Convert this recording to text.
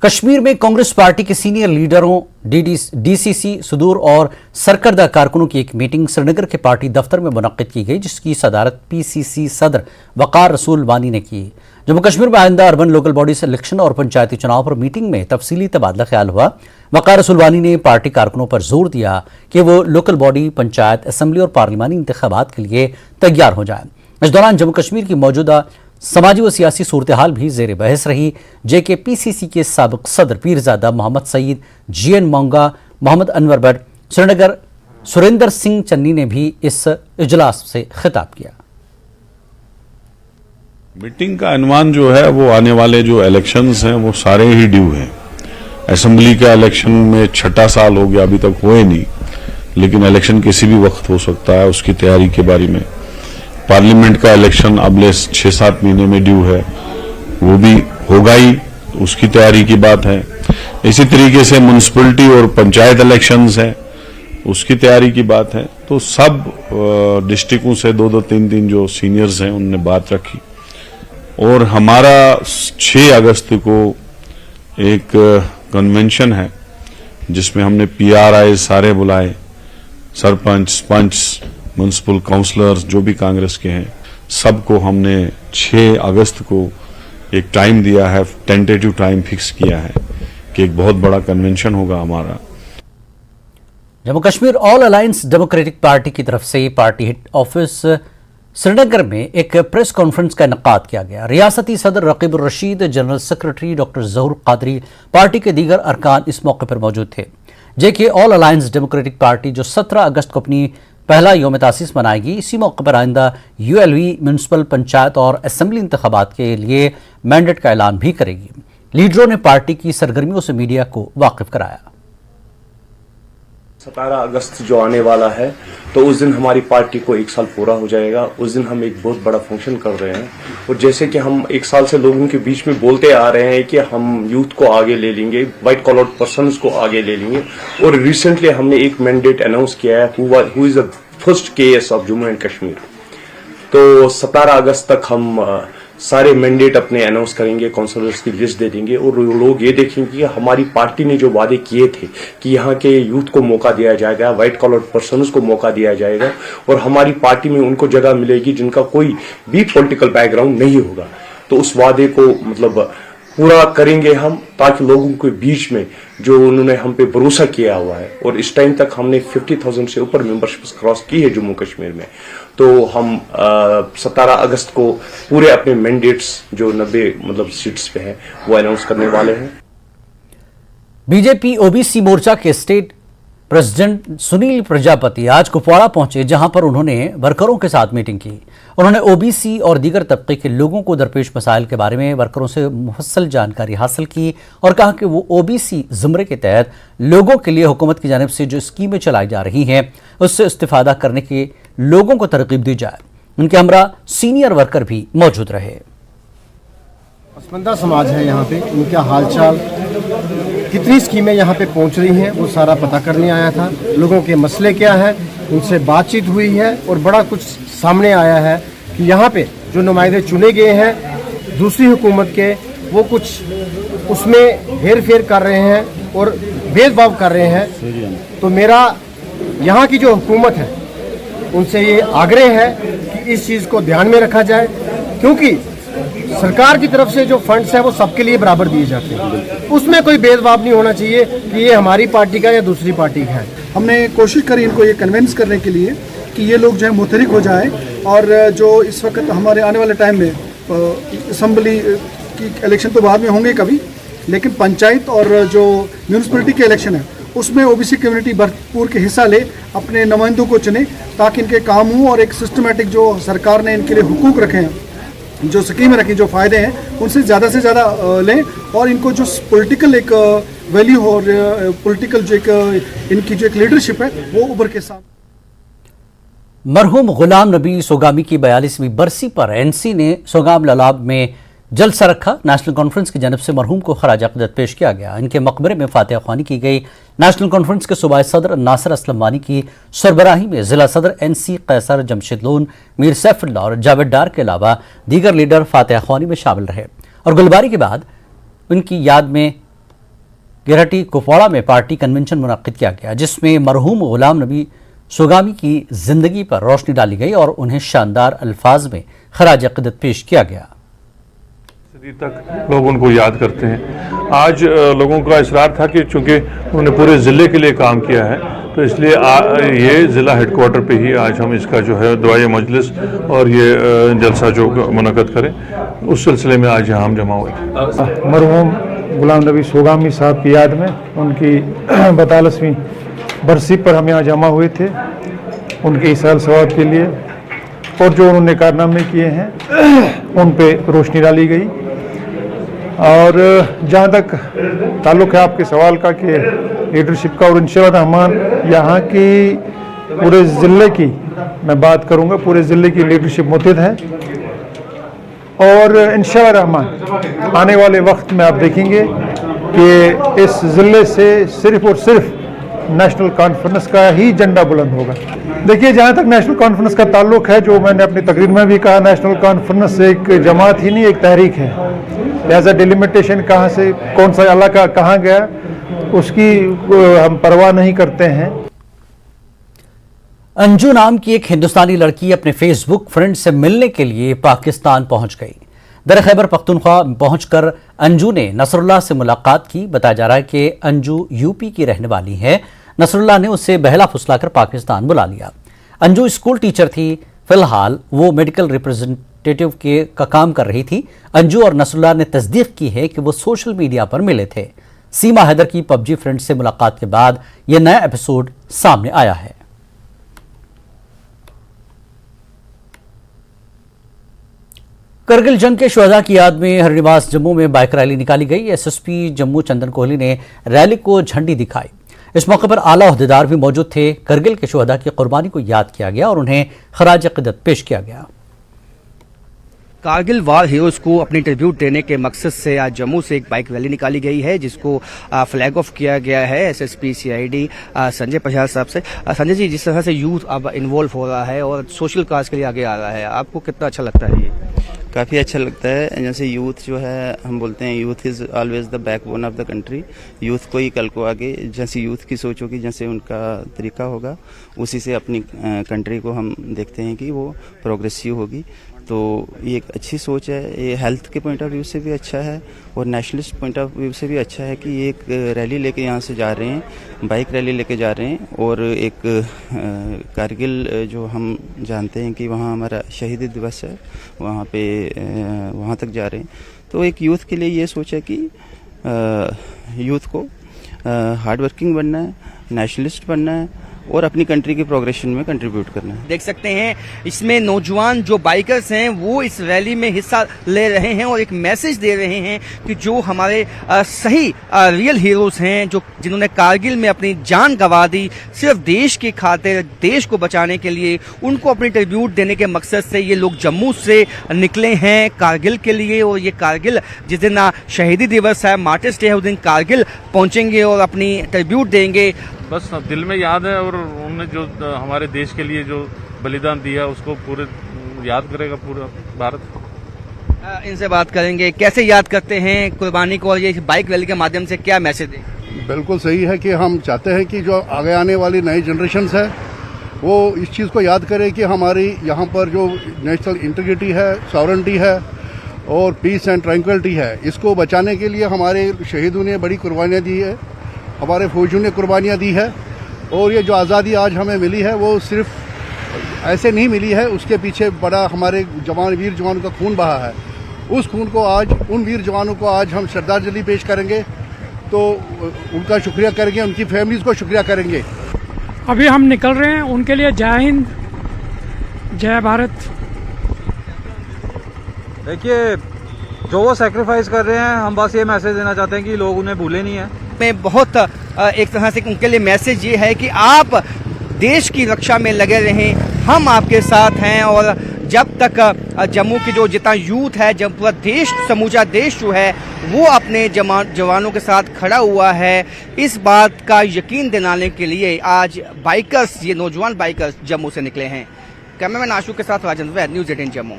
कश्मीर में कांग्रेस पार्टी के senior लीडरों, DCC, सुदूर और सरकर्दा कारकुनों की एक मीटिंग श्रीनगर के पार्टी दफ्तर में मुनक्किद की गई, जिसकी सदारत पीसीसी सदर वकार रसूल वानी ने की। जम्मू कश्मीर में आइंदा अर्बन लोकल बॉडीज इलेक्शन और पंचायती चुनाव पर मीटिंग में तफसीली तबादला ख्याल हुआ। वकार रसूल वानी ने पार्टी कारकुनों पर जोर दिया कि वो लोकल बॉडी, पंचायत, असेंबली और पार्लिमानी इंतखाबात के लिए तैयार हो जाएं। इस दौरान जम्मू कश्मीर की मौजूदा समाजी व सियासी सूरत हाल भी जेर बहस रही। जेके पीसीसी के साबिक सदर पीरजादा मोहम्मद सईद, जीएन मोंगा, मोहम्मद अनवर भट्ट, श्रीनगर सुरेंद्र सिंह चन्नी ने भी इस इजलास से खिताब किया। मीटिंग का अनुमान जो है वो आने वाले जो इलेक्शंस हैं वो सारे ही ड्यू हैं। असेंबली का इलेक्शन में 6ठा साल हो गया, अभी तक हुए नहीं, लेकिन इलेक्शन किसी भी वक्त हो सकता है, उसकी तैयारी के बारे में। पार्लियामेंट का इलेक्शन अगले 6-7 महीने में ड्यू है, वो भी होगा ही, उसकी तैयारी की बात है। इसी तरीके से म्युनिसिपैलिटी और पंचायत इलेक्शंस है, उसकी तैयारी की बात है। तो सब डिस्ट्रिक्टों से 2-2, 3-3 जो सीनियर्स हैं उनने बात रखी और हमारा 6 अगस्त को एक कन्वेंशन है जिसमें हमने पीआरआई सारे बुलाए, सरपंच, पंच, म्युनिसिपल काउंसलर्स जो भी कांग्रेस के हैं, सबको हमने 6 अगस्त को एक टाइम दिया है, टेंटेटिव टाइम फिक्स किया है कि एक बहुत बड़ा कन्वेंशन होगा हमारा। Jammu Kashmir all alliance democratic party की तरफ से पार्टी हेड ऑफिस श्रीनगर में एक प्रेस कॉन्फ्रेंस का इनेकाद किया गया। रियासती सदर रकीब उर रशीद, जनरल सेक्रेटरी डॉक्टर ज़हूर कादरी, पार्टी के दीगर अरकान इस मौके पर मौजूद थे। जेके ऑल अलायंस डेमोक्रेटिक पार्टी जो 17 अगस्त को अपनी पहला यौम तासीस मनाएगी, इसी मौके पर आइंदा यूएलवी, म्यूनसिपल, पंचायत और असेंबली इंतखाबात के लिए मैंडेट का ऐलान भी करेगी। लीडरों ने पार्टी की सरगर्मियों से मीडिया को वाकिफ कराया। 17 अगस्त जो आने वाला है, तो उस दिन हमारी पार्टी को 1 साल पूरा हो जाएगा। उस दिन हम एक बहुत बड़ा फंक्शन कर रहे हैं और जैसे कि हम 1 साल से लोगों के बीच में बोलते आ रहे हैं कि हम यूथ को आगे ले लेंगे, व्हाइट कॉलर पर्सन्स को आगे ले लेंगे, और रिसेंटली हमने एक मैंडेट अनाउंस किया है, who is the first KS of Jammu and Kashmir. तो 17 अगस्त तक हम सारे मैंडेट अपने अनाउंस करेंगे, काउंसलर्स की लिस्ट दे देंगे और लोग ये देखेंगे कि हमारी पार्टी ने जो वादे किए थे कि यहाँ के यूथ को मौका दिया जाएगा, व्हाइट कॉलर पर्सन्स को मौका दिया जाएगा और हमारी पार्टी में उनको जगह मिलेगी जिनका कोई भी पॉलिटिकल बैकग्राउंड नहीं होगा। तो उस वादे को मतलब पूरा करेंगे हम, ताकि लोगों के बीच में जो उन्होंने हम पे भरोसा किया हुआ है, और इस टाइम तक हमने 50,000 से ऊपर मेंबरशिप क्रॉस की है जम्मू कश्मीर में। तो हम 17 अगस्त को पूरे अपने मैंडेट्स जो 90 सीट्स पे है वो अनाउंस करने वाले हैं। बीजेपी ओबीसी मोर्चा के स्टेट प्रेसिडेंट सुनील प्रजापति आज कुपवाड़ा पहुंचे, जहां पर उन्होंने वर्करों के साथ मीटिंग की। उन्होंने ओबीसी और दीगर तबके के लोगों को दरपेश मसाइल के बारे में वर्करों से मुफस्सल जानकारी हासिल की और कहा कि वो ओबीसी जुमरे के तहत लोगों के लिए हुकूमत की जानिब से जो स्कीमें चलाई जा रही हैं उससे इस्तिफादा करने के लोगों को तरकीब दी जाए। उनके हमरा सीनियर वर्कर भी मौजूद रहे। पसमानदा समाज है यहाँ पे, उनका हालचाल, कितनी स्कीमें यहाँ पे पहुँच रही हैं वो सारा पता करने आया था। लोगों के मसले क्या है, उनसे बातचीत हुई है और बड़ा कुछ सामने आया है कि यहाँ पे जो नुमाइंदे चुने गए हैं दूसरी हुकूमत के, वो कुछ उसमें हेर फेर कर रहे हैं और भेदभाव कर रहे हैं। तो मेरा यहाँ की जो हुकूमत है उनसे ये आग्रह है कि इस चीज़ को ध्यान में रखा जाए, क्योंकि सरकार की तरफ से जो फंड्स है वो सबके लिए बराबर दिए जाते हैं, उसमें कोई भेदभाव नहीं होना चाहिए कि ये हमारी पार्टी का या दूसरी पार्टी का है। हमने कोशिश करी इनको ये कन्विंस करने के लिए कि ये लोग जो है मुतहरिक हो जाएं, और जो इस वक्त हमारे आने वाले टाइम में असम्बली की इलेक्शन तो बाद में होंगे कभी, लेकिन पंचायत और जो म्यूनसिपैलिटी के इलेक्शन है उसमें ओबीसी कम्युनिटी भरपूर के हिस्सा ले, अपने नुमाइंदों को चुने ताकि इनके काम हों और एक सिस्टमेटिक जो सरकार ने इनके लिए हुकूक रखे हैं, जो स्कीमें रखी, जो फ़ायदे हैं उनसे ज़्यादा लें और इनको जो पॉलिटिकल एक वैल्यू और पॉलिटिकल जो एक इनकी जो एक लीडरशिप है वो उभर के साथ। मरहूम गुलाम नबी सोगामी की 42वीं बरसी पर एनसी ने सोगाम ललाब में जलसा रखा। नेशनल कॉन्फ्रेंस की जानब से मरहूम को खराज अक़ीदत पेश किया गया। इनके मकबरे में फातिहा ख्वानी की गई। नेशनल कॉन्फ्रेंस के सूबाई सदर नासिर असलम वानी की सरबराही में जिला सदर एनसी कैसर, जमशेद लोन, मीर सैफुल्लाह और जावेद डार के अलावा दीगर लीडर फातिहा ख्वानी में शामिल रहे और गुलबारी के बाद उनकी याद में गिरहटी कुपवाड़ा में पार्टी कन्वेंशन मुनक्किद किया गया, जिसमें मरहूम गुलाम नबी सोगामी की जिंदगी पर रोशनी डाली गई और उन्हें शानदार अल्फाज में खराज अक़ीदत पेश किया गया। तक लोग उनको याद करते हैं। आज लोगों का इसरार था कि चूंकि उन्होंने पूरे ज़िले के लिए काम किया है, तो इसलिए ये ज़िला हेडक्वार्टर पे ही आज हम इसका जो है दुआए मजलिस और ये जलसा जो मुनक़द करें, उस सिलसिले में आज यहाँ हम जमा हुए थे। मरहूम गुलाम नबी सोगामी साहब की याद में उनकी 42वीं बरसी पर हम यहाँ जमा हुए थे, उनके इसाल सवाब के लिए, और जो उन्होंने कारनामे किए हैं उन पे रोशनी डाली गई। और जहाँ तक ताल्लुक़ है आपके सवाल का कि लीडरशिप का, और इंशाअल्लाह रहमान यहाँ की पूरे ज़िले की मैं बात करूँगा, पूरे ज़िले की लीडरशिप मुतहिद है और इंशाअल्लाह रहमान आने वाले वक्त में आप देखेंगे कि इस ज़िले से सिर्फ़ और सिर्फ नेशनल कॉन्फ्रेंस का ही झंडा बुलंद होगा। देखिए, जहाँ तक नेशनल कॉन्फ्रेंस का ताल्लुक है, जो मैंने अपनी तकरीर में भी कहा, नेशनल कॉन्फ्रेंस एक जमात ही नहीं, एक तहरीक है। लिहाजा डिलिमिटेशन कहाँ से कौन सा इलाका कहाँ गया उसकी हम परवाह नहीं करते हैं। अंजू नाम की एक हिंदुस्तानी लड़की अपने फेसबुक फ्रेंड से मिलने के लिए पाकिस्तान पहुंच गई। दर खैबर पख्तूनख्वा पहुंचकर अंजू ने नसरुल्लाह से मुलाकात की। बताया जा रहा है कि अंजू यूपी की रहने वाली है। नसरुल्लाह ने उसे बहला फुसलाकर पाकिस्तान बुला लिया। अंजू स्कूल टीचर थी, फिलहाल वो मेडिकल रिप्रेजेंटेटिव का काम कर रही थी। अंजू और नसरुल्लाह ने तस्दीक की है कि वो सोशल मीडिया पर मिले थे। सीमा हैदर की पबजी फ्रेंड से मुलाकात के बाद यह नया एपिसोड सामने आया है। करगिल जंग के शुहदा की याद में हरिनिवास जम्मू में बाइक रैली निकाली गई। एसएसपी जम्मू चंदन कोहली ने रैली को झंडी दिखाई। इस मौके पर आला ओहदेदार भी मौजूद थे। करगिल के शुहदा की कुर्बानी को याद किया गया और उन्हें खराज अक़ीदत पेश किया गया। कारगिल वार हीरोज को अपनी ट्रिब्यूट देने के मकसद से आज जम्मू से एक बाइक रैली निकाली गई है, जिसको फ्लैग ऑफ किया गया है एसएसपी सीआईडी संजय प्रसाद साहब से। संजय जी, जिस तरह से यूथ अब इन्वॉल्व हो रहा है और सोशल काज के लिए आगे आ रहा है, आपको कितना अच्छा लगता है? ये काफ़ी अच्छा लगता है। जैसे यूथ जो है, हम बोलते हैं youth is always the backbone of the country. Youth को ही कल को आगे जैसे यूथ की सोच होगी, जैसे उनका तरीका होगा, उसी से अपनी कंट्री को हम देखते हैं कि वो प्रोग्रेसिव होगी। तो ये एक अच्छी सोच है। ये हेल्थ के पॉइंट ऑफ व्यू से भी अच्छा है और नेशनलिस्ट पॉइंट ऑफ व्यू से भी अच्छा है कि ये एक रैली लेके यहाँ से जा रहे हैं, बाइक रैली लेके जा रहे हैं और एक कारगिल जो हम जानते हैं कि वहाँ हमारा शहीदी दिवस है, वहाँ पे वहाँ तक जा रहे हैं। तो एक यूथ के लिए ये सोच है कि यूथ को हार्ड वर्किंग बनना है, नेशनलिस्ट बनना है और अपनी कंट्री के प्रोग्रेशन में कंट्रीब्यूट करना है। देख सकते हैं इसमें नौजवान जो बाइकर्स हैं वो इस रैली में हिस्सा ले रहे हैं और एक मैसेज दे रहे हैं कि जो हमारे सही रियल हीरोज हैं, जो जिन्होंने कारगिल में अपनी जान गंवा दी सिर्फ देश की खातिर, देश को बचाने के लिए, उनको अपनी ट्रिब्यूट देने के मकसद से ये लोग जम्मू से निकले हैं कारगिल के लिए। और ये कारगिल जिस दिन शहीदी दिवस है, मार्टिर्स डे है, उस दिन कारगिल पहुंचेंगे और अपनी ट्रिब्यूट देंगे। बस दिल में याद है और उन्होंने जो हमारे देश के लिए जो बलिदान दिया उसको पूरे याद करेगा पूरा भारत। इनसे बात करेंगे, कैसे याद करते हैं कुर्बानी को और ये बाइक रैली के माध्यम से क्या मैसेज दें? बिल्कुल सही है कि हम चाहते हैं कि जो आगे आने वाली नई जनरेशन है वो इस चीज़ को याद करे कि हमारी यहाँ पर जो नेशनल इंटीग्रिटी है, सॉवरेंटी है और पीस एंड ट्रैंक्विलिटी है, इसको बचाने के लिए हमारे शहीदों ने बड़ी कुर्बानियाँ दी है, हमारे फौजियों ने कुर्बानियाँ दी है। और ये जो आज़ादी आज हमें मिली है वो सिर्फ ऐसे नहीं मिली है, उसके पीछे बड़ा हमारे जवान, वीर जवानों का खून बहा है। उस खून को आज, उन वीर जवानों को आज हम श्रद्धांजलि पेश करेंगे, तो उनका शुक्रिया करेंगे, उनकी फैमिलीज़ को शुक्रिया करेंगे। अभी हम निकल रहे हैं, उनके लिए जय हिंद, जय भारत। देखिए, जो वो सेक्रीफाइस कर रहे हैं, हम बस ये मैसेज देना चाहते हैं कि लोग उन्हें भूले नहीं है। में बहुत एक तरह से उनके लिए मैसेज ये है कि आप देश की रक्षा में लगे रहें, हम आपके साथ हैं। और जब तक जम्मू की जो जितना यूथ है, जब पूरा देश, समूचा देश जो है वो अपने जवानों के साथ खड़ा हुआ है, इस बात का यकीन दिलाने के लिए आज बाइकर्स, ये नौजवान बाइकर्स जम्मू से निकले हैं। कैमरामैन आशू के साथ राजेंद्र वैद, न्यूज़ 18 जम्मू।